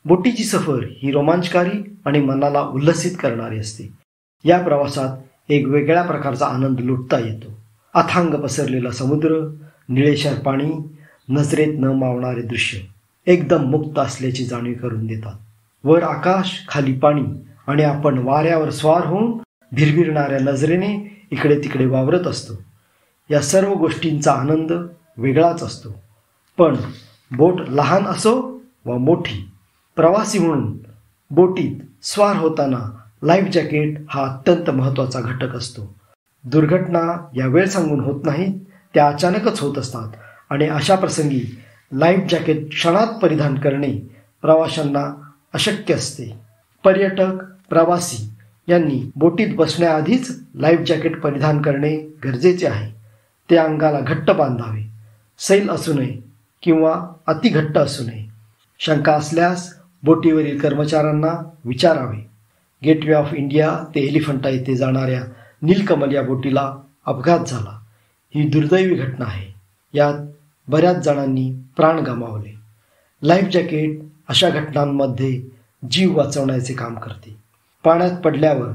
बोटीची सफर ही रोमांचकारी आणि मनाला उल्हसित करणारी असते. या प्रवासात एक वेगळ्या प्रकारचा आनंद लुटता येतो. अथांग पसरलेला समुद्र, निळेशार पाणी, नजरेत न मावणारे दृश्य एकदम मुक्त असल्याची जाणीव करून देतात. वर आकाश, खाली पाणी आणि आपण वाऱ्यावर स्वार होऊन भिरभिरणाऱ्या नजरेने इकडे तिकडे वावरत असतो. या सर्व गोष्टींचा आनंद वेगळाच असतो. पण बोट लहान असो वा मोठी, प्रवासी म्हणून बोटीत स्वार होताना लाईफ जॅकेट हा अत्यंत महत्त्वाचा घटक असतो. दुर्घटना या वेळ सांगून होत नाहीत, त्या अचानकच होत असतात आणि अशा प्रसंगी लाईफ जॅकेट क्षणात परिधान करणे प्रवाशांना अशक्य असते. पर्यटक, प्रवासी यांनी बोटीत बसण्याआधीच लाईफ जॅकेट परिधान करणे गरजेचे आहे. ते अंगाला घट्ट बांधावे. सैल असू नये किंवा अतिघट्ट असू नये. शंका असल्यास बोटीवरील कर्मचाऱ्यांना विचारावे. गेटवे ऑफ इंडिया ते एलिफंटा येथे जाणाऱ्या नीलकमल या बोटीला अपघात झाला. ही दुर्दैवी घटना आहे. यात बऱ्याच जणांनी प्राण गमावले. लाईफ जॅकेट अशा घटनांमध्ये जीव वाचवण्याचे काम करते. पाण्यात पडल्यावर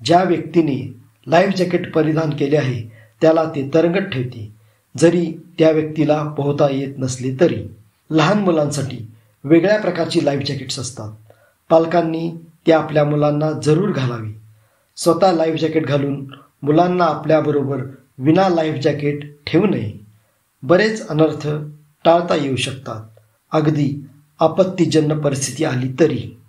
ज्या व्यक्तीने लाईफ जॅकेट परिधान केले आहे त्याला ते तरंगत ठेवते, जरी त्या व्यक्तीला पोहता येत नसले तरी. लहान मुलांसाठी वेगळ्या प्रकारची लाईफ जॅकेट्स असतात. पालकांनी ते आपल्या मुलांना जरूर घालावी. स्वतः लाईफ जॅकेट घालून मुलांना आपल्याबरोबर विना लाईफ जॅकेट ठेवू नये. बरेच अनर्थ टाळता येऊ शकतात, अगदी आपत्तीजन्य परिस्थिती आली तरी.